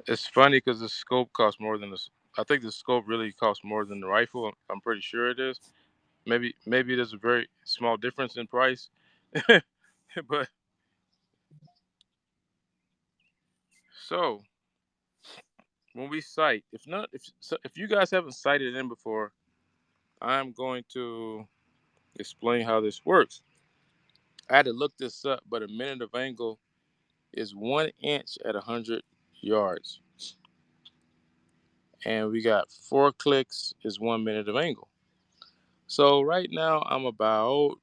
It's funny because the scope costs more than the. I think the scope really costs more than the rifle. I'm pretty sure it is. Maybe there's a very small difference in price, but so when we sight, if you guys haven't sighted in before, I'm going to explain how this works. I had to look this up, but a minute of angle is 1 inch at 100 yards, and we got 4 clicks is 1 minute of angle. So right now I'm about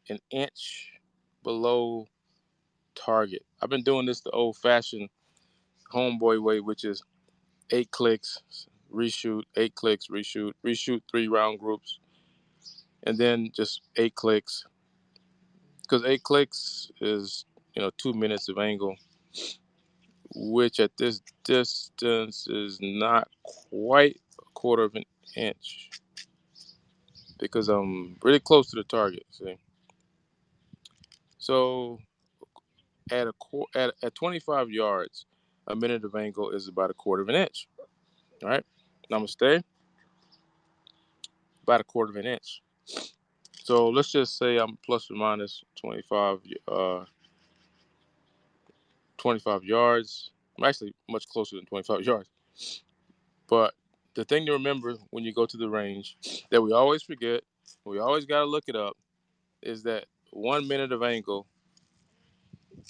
an inch below target. I've been doing this the old-fashioned homeboy way, which is 8 clicks, reshoot, 8 clicks, reshoot, reshoot 3 round groups, and then just 8 clicks. Because 8 clicks is 2 minutes of angle, which at this distance is not quite a quarter of an inch because I'm really close to the target. See, so at 25 yards, a minute of angle is about a quarter of an inch. All right, namaste, about a quarter of an inch. So let's just say I'm plus or minus 25 yards. I'm actually much closer than 25 yards. But the thing to remember when you go to the range that we always forget, we always got to look it up, is that 1 minute of angle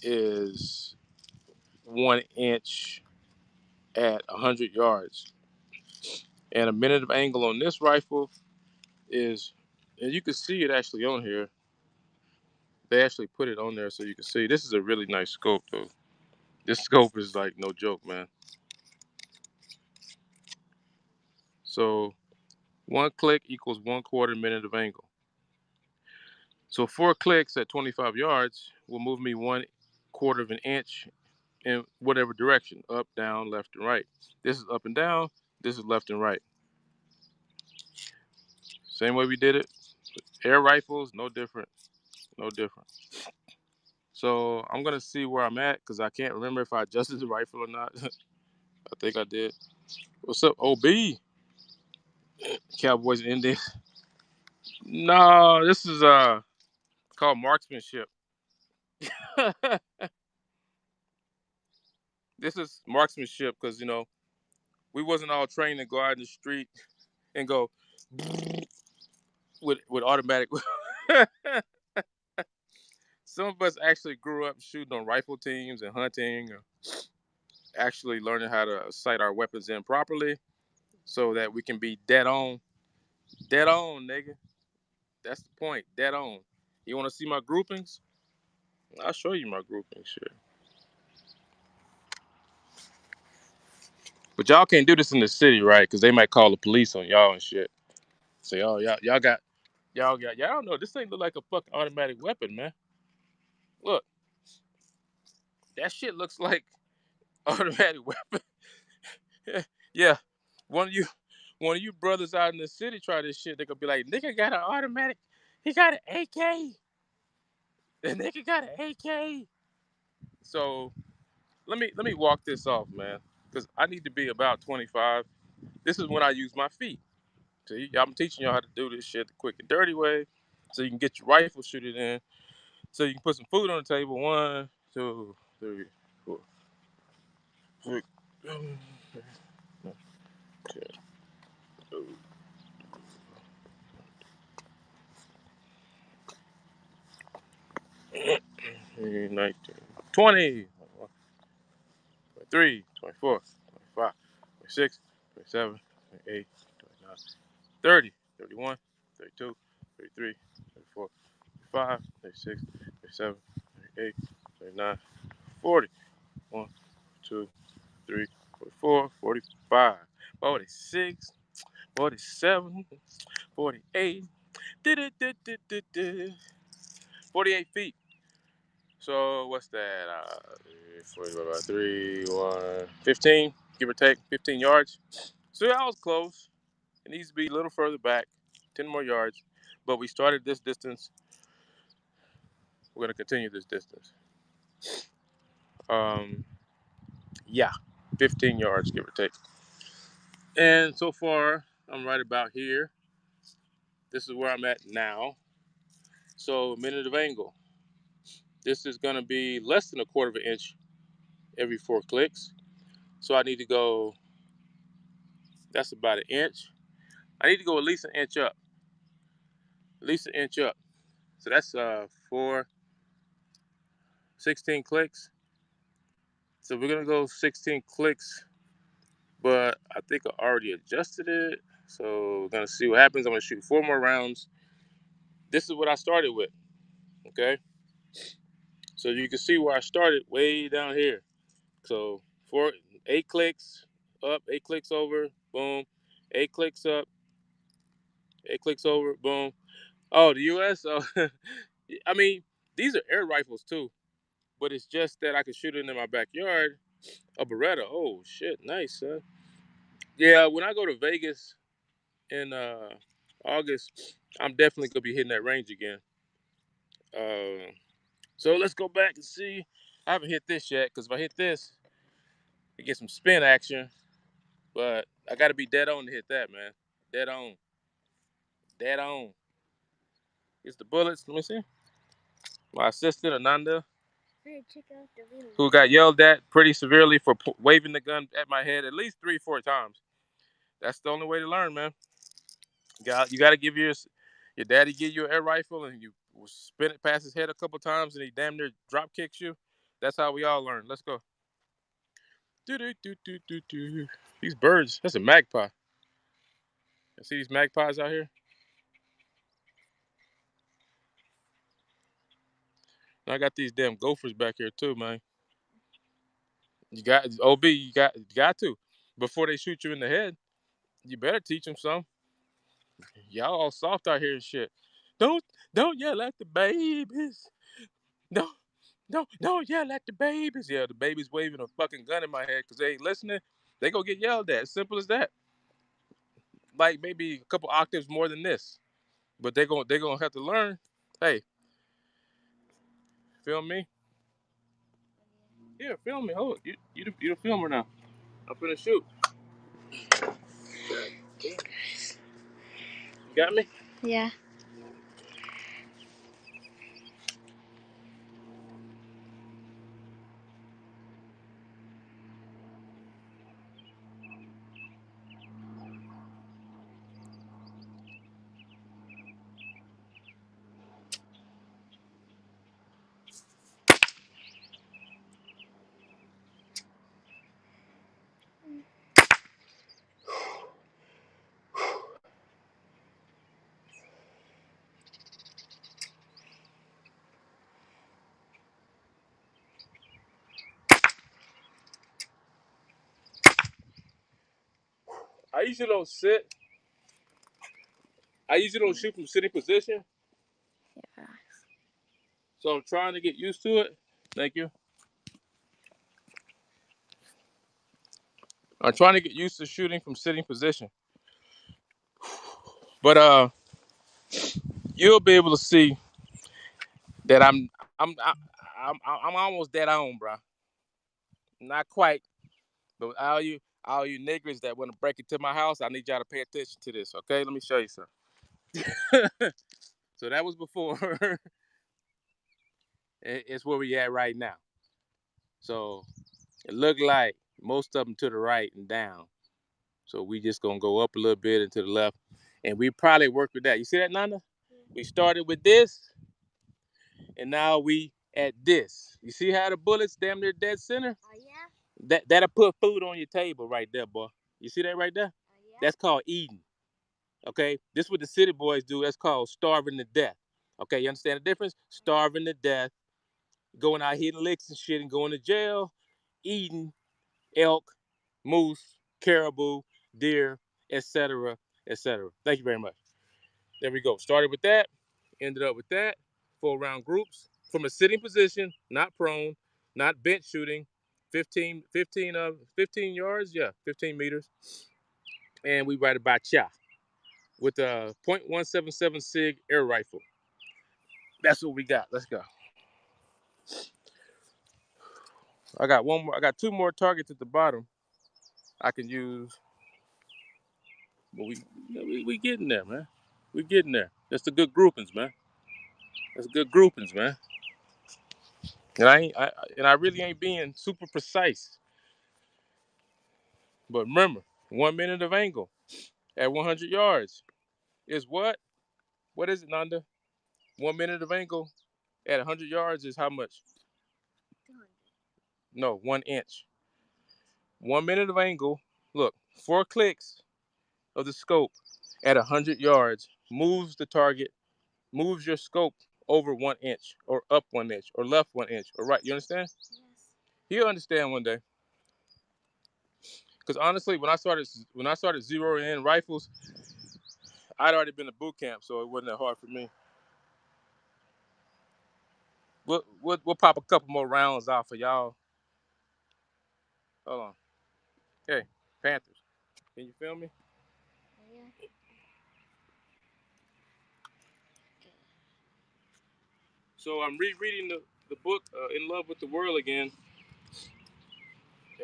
is 1 inch at 100 yards. And a minute of angle on this rifle is, and you can see it actually on here. They actually put it on there so you can see. This is a really nice scope, though. This scope is like no joke, man. So 1 click equals 1/4 minute of angle. So 4 clicks at 25 yards will move me 1/4 of an inch in whatever direction, up, down, left, and right. This is up and down. This is left and right. Same way we did it. Air rifles, no different. No different. So I'm gonna see where I'm at because I can't remember if I adjusted the rifle or not. I think I did. What's up, OB? Cowboys and Indians. No, this is called marksmanship. This is marksmanship because we wasn't all trained to go out in the street and go with automatic. Some of us actually grew up shooting on rifle teams and hunting, or actually learning how to sight our weapons in properly so that we can be dead on, nigga. That's the point, dead on. You want to see my groupings? I'll show you my groupings, shit. But y'all can't do this in the city, right? Because they might call the police on y'all and shit. Say, oh, y'all don't know. This thing look like a fucking automatic weapon, man. Look, that shit looks like automatic weapon. Yeah, one of you, one of you brothers out in the city try this shit. They gonna be like, nigga got an automatic. He got an AK. The nigga got an AK. So let me walk this off, man, because I need to be about 25. This is when I use my feet. See, I'm teaching y'all how to do this shit the quick and dirty way, so you can get your rifle shooted in, so you can put some food on the table. 1, 2, 3, 4, 6, 7, 8, 9, 10, 19, 20, 23, 24, 25, 26, 27, 28, 29, 30, 31, 32, 33, 34, 35, 36, 37, 38, 39, 40. 1, 2, 3, 44, 45, 46, 47, 48, 48 feet. So what's that? 3, 1, 15, give or take, 15 yards. So yeah, I was close. It needs to be a little further back, 10 more yards. But we started this distance. We're going to continue this distance. Yeah, 15 yards, give or take. And so far, I'm right about here. This is where I'm at now. So, minute of angle. This is going to be less than a quarter of an inch every 4 clicks. So I need to go, that's about an inch. I need to go at least an inch up. At least an inch up. So that's 16 clicks. So we're gonna go 16 clicks, but I think I already adjusted it. So we're gonna see what happens. I'm gonna shoot 4 more rounds. This is what I started with. Okay. So you can see where I started way down here. So 8 clicks up, 8 clicks over, boom, 8 clicks up, 8 clicks over, boom. Oh, the US? Oh, I mean, these are air rifles too, but it's just that I can shoot it in my backyard. A Beretta. Oh shit, nice, son. Yeah, when I go to Vegas in August, I'm definitely gonna be hitting that range again. So let's go back and see. I haven't hit this yet because if I hit this, it gets some spin action. But I got to be dead on to hit that, man. Dead on. Dead on. It's the bullets. Let me see. My assistant, Ananda, who got yelled at pretty severely for waving the gun at my head at least 3-4 times. That's the only way to learn, man. You got to give your daddy give you an air rifle and you spin it past his head a couple times and he damn near drop kicks you. That's how we all learn. Let's go. Do do do do do do. These birds. That's a magpie. You see these magpies out here? And I got these damn gophers back here too, man. You got OB. You got to before they shoot you in the head. You better teach them some. Y'all all soft out here and shit. Don't don't yell at the babies. Don't don't yell at the babies. Yeah, the babies waving a fucking gun in my head because they ain't listening. They gonna get yelled at. Simple as that. Like maybe a couple octaves more than this, but they gonna have to learn. Hey, film me. Yeah, film me. Hold it. You the filmer now. I'm finna shoot. You got me? Yeah. I usually don't sit. I usually don't shoot from sitting position. Yeah. So I'm trying to get used to it. Thank you. I'm trying to get used to shooting from sitting position. But you'll be able to see that I'm I'm almost dead on, bro. Not quite, but all you niggers that want to break into my house, I need y'all to pay attention to this, okay? Let me show you something. So that was before. It's where we at right now. So it looked like most of them to the right and down. So we just gonna go up a little bit and to the left, and we probably work with that. You see that, Nana? We started with this, and now we at this. You see how the bullets damn near dead center? Oh yeah. That'll put food on your table right there, boy. You see that right there? Oh yeah. That's called eating. Okay, this is what the city boys do. That's called starving to death. Okay, you understand the difference? Starving to death, going out hitting licks and shit, and going to jail, eating elk, moose, caribou, deer, etc., etc. Thank you very much. There we go. Started with that, ended up with that. 4-round groups from a sitting position, not prone, not bench shooting. 15 yards, yeah, 15 meters. And we right about ya with a .177 SIG air rifle. That's what we got. Let's go. I got one more. I got 2 more targets at the bottom I can use. But we getting there, man. We getting there. That's the good groupings, man. That's good groupings, man. And I really ain't being super precise. But remember, 1 minute of angle at 100 yards is what? What is it, Nanda? 1 minute of angle at 100 yards is how much? No, 1 inch. 1 minute of angle. Look, 4 clicks of the scope at 100 yards moves the target, moves your scope over 1 inch, or up 1 inch, or left 1 inch, or right. You understand? Yes. He'll understand one day. Because honestly, when I started zeroing in rifles, I'd already been to boot camp, so it wasn't that hard for me. We'll pop a couple more rounds out for y'all. Hold on. Hey, Panthers, can you feel me? Yeah. So I'm rereading the book In Love with the World again,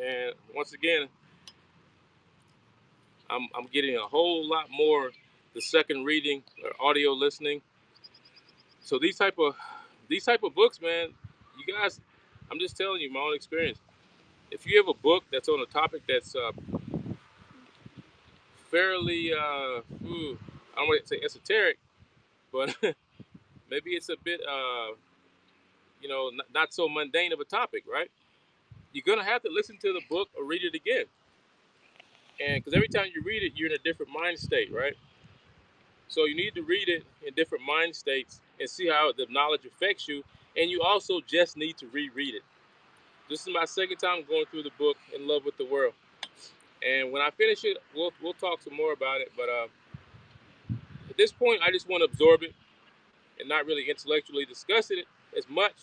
and once again, I'm getting a whole lot more the second reading or audio listening. So these type of books, man, you guys, I'm just telling you my own experience. If you have a book that's on a topic that's fairly, I don't want to say esoteric, but maybe it's a bit, not so mundane of a topic, right? You're gonna have to listen to the book or read it again, and because every time you read it, you're in a different mind state, right? So you need to read it in different mind states and see how the knowledge affects you, and you also just need to reread it. This is my second time going through the book In Love with the World, and when I finish it, we'll talk some more about it. But at this point, I just want to absorb it and not really intellectually discuss it as much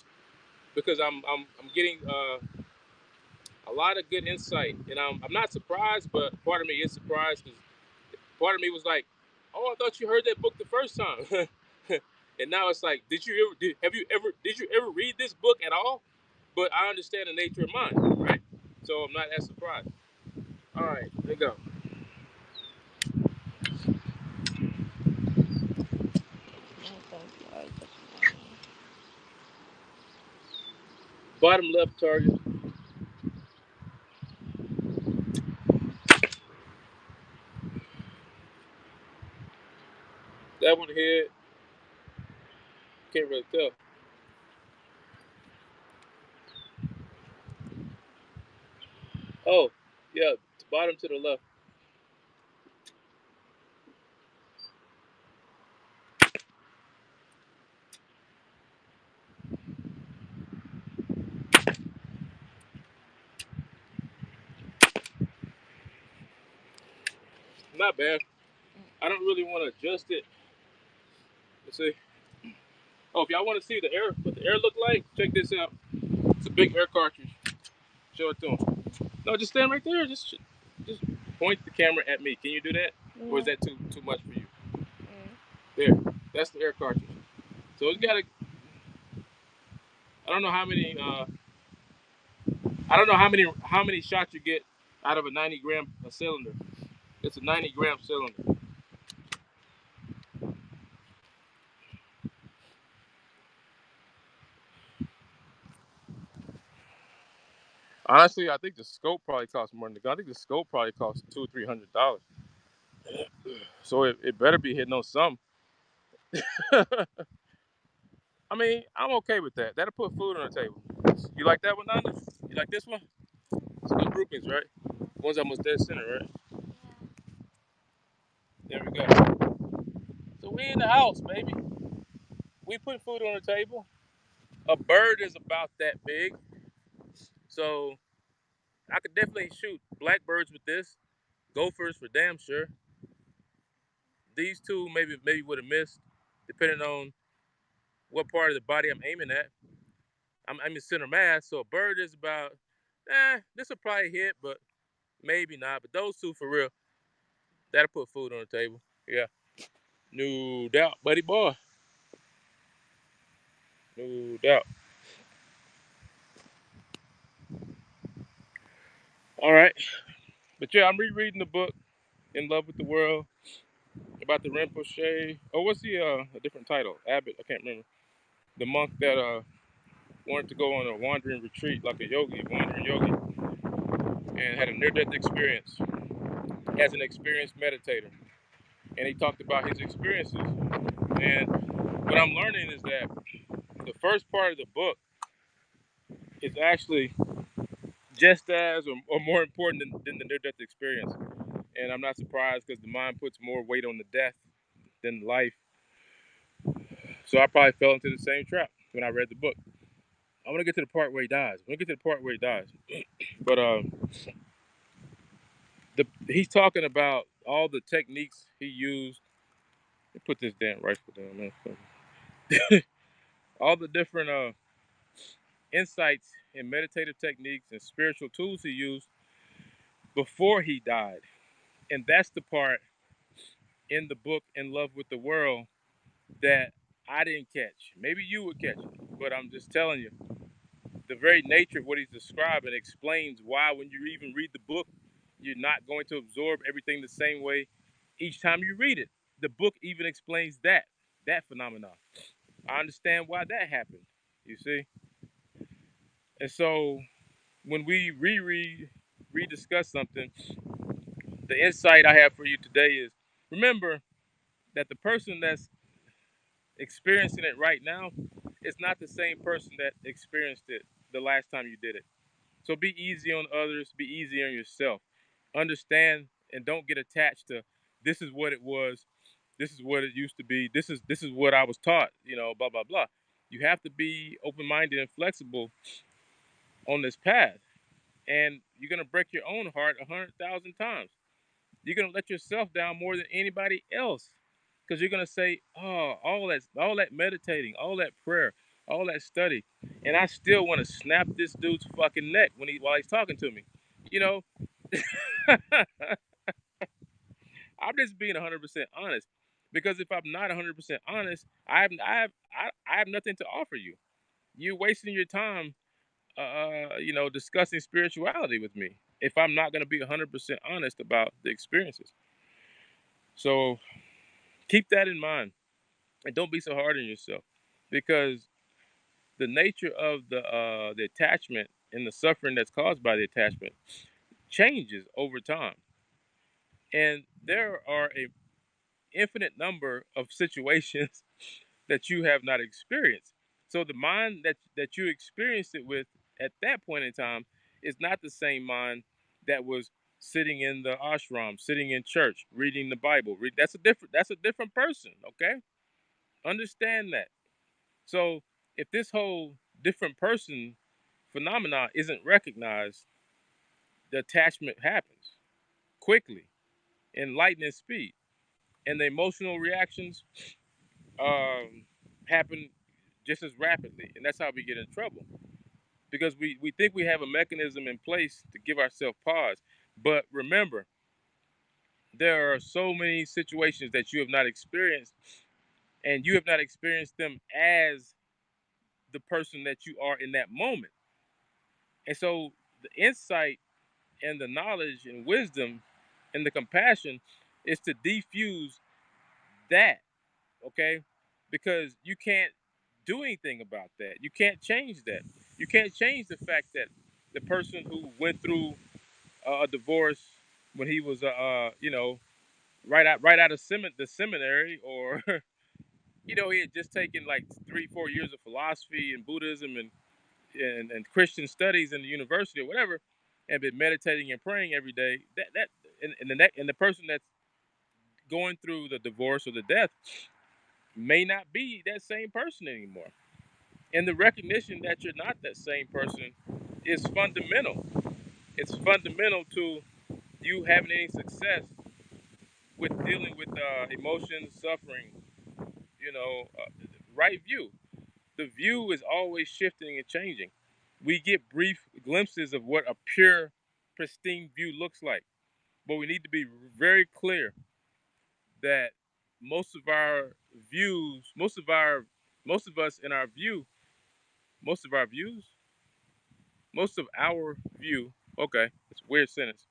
because I'm getting a lot of good insight, and I'm not surprised, but part of me is surprised because part of me was like, "Oh, I thought you heard that book the first time," and now it's like, "Did you ever read this book at all?" But I understand the nature of mine, right? So I'm not as surprised. All right, there you go. Bottom left target. That one here, can't really tell. Oh, yeah, bottom to the left. Not bad. I don't really want to adjust it. Let's see. Oh, if y'all want to see what the air look like, check this out. It's a big air cartridge. Show it to them. No, just stand right there. Just point the camera at me. Can you do that? Yeah. Or is that too much for you? Yeah. There. That's the air cartridge. So it's got a. I don't know how many. I don't know how many shots you get out of a 90-gram cylinder. It's a 90-gram cylinder. Honestly, I think the scope probably costs more than the gun. I think the scope probably costs $200-300. So it better be hitting on something. I mean, I'm okay with that. That'll put food on the table. You like that one, Nanda? You like this one? It's good groupings, right? One's almost dead center, right? There we go. So we in the house, baby. We put food on the table. A bird is about that big. So I could definitely shoot blackbirds with this. Gophers for damn sure. These two maybe would have missed, depending on what part of the body I'm aiming at. I'm in center mass, so a bird is about, this will probably hit, but maybe not. But those two for real, that'll put food on the table. Yeah, no doubt, buddy boy. No doubt. All right. But yeah, I'm rereading the book, In Love with the World, about the Rinpoche. Oh, what's the a different title? Abbott, I can't remember. The monk that wanted to go on a wandering retreat, like a yogi, wandering yogi, and had a near-death experience as an experienced meditator. And he talked about his experiences. And what I'm learning is that the first part of the book is actually just as or more important than the near-death experience. And I'm not surprised because the mind puts more weight on the death than life. So I probably fell into the same trap when I read the book. I want to get to the part where he dies. I want to get to the part where he dies. But he's talking about all the techniques he used. Let me put this damn rifle down, man. All the different insights and meditative techniques and spiritual tools he used before he died. And that's the part in the book In Love with the World that I didn't catch. Maybe you would catch it, but I'm just telling you, the very nature of what he's describing explains why when you even read the book, you're not going to absorb everything the same way each time you read it. The book even explains that phenomenon. I understand why that happened, you see? And so when we rediscuss something, the insight I have for you today is remember that the person that's experiencing it right now is not the same person that experienced it the last time you did it. So be easy on others, be easy on yourself. Understand and don't get attached to this is what it was, this is what it used to be, this is what I was taught, blah blah blah. You have to be open-minded and flexible on this path. And you're gonna break your own heart 100,000 times. You're gonna let yourself down more than anybody else. Because you're gonna say, oh, all that meditating, all that prayer, all that study, and I still want to snap this dude's fucking neck while he's talking to me. You know, I'm just being 100% honest. Because if I'm not 100% honest, I have nothing to offer you. You're wasting your time, discussing spirituality with me if I'm not gonna be 100% honest about the experiences. So keep that in mind, and don't be so hard on yourself, because the nature of the attachment and the suffering that's caused by the attachment changes over time, and there are a infinite number of situations that you have not experienced. So the mind that you experienced it with at that point in time is not the same mind that was sitting in the ashram, sitting in church, reading the Bible. That's a different person, okay? Understand that. So if this whole different person phenomena isn't recognized, the attachment happens quickly in lightning speed, and the emotional reactions happen just as rapidly, and that's how we get in trouble, because we think we have a mechanism in place to give ourselves pause. But remember, there are so many situations that you have not experienced, and you have not experienced them as the person that you are in that moment. And so the insight and the knowledge and wisdom and the compassion is to defuse that, okay? Because you can't do anything about that. You can't change that. You can't change the fact that the person who went through a divorce when he was, right out of the seminary, or he had just taken like 3-4 years of philosophy and Buddhism and Christian studies in the university or whatever, and been meditating and praying every day. And the person that's going through the divorce or the death may not be that same person anymore. And the recognition that you're not that same person is fundamental. It's fundamental to you having any success with dealing with emotions, suffering. Right view. The view is always shifting and changing. We get brief glimpses of what a pure, pristine view looks like, but we need to be very clear that most of our views, most of us in our view, most of our views, most of our view Okay, it's a weird sentence.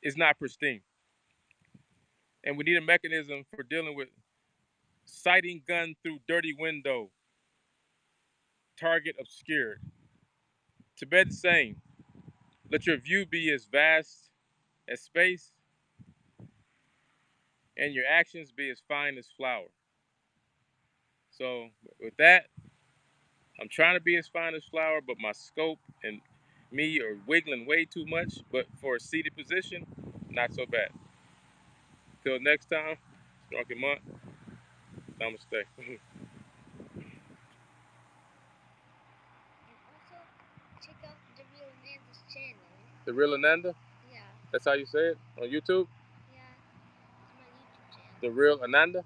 Is not pristine. And we need a mechanism for dealing with sighting gun through dirty window, target obscured. Tibet saying, let your view be as vast as space and your actions be as fine as flour. So with that, I'm trying to be as fine as flour, but my scope and me are wiggling way too much. But for a seated position, not so bad. Till next time, Drunken Monk, namaste. Check out the Real Nanda's channel. The Real Ananda? Yeah. That's how you say it? On YouTube? Yeah. It's my YouTube channel. The Real Ananda?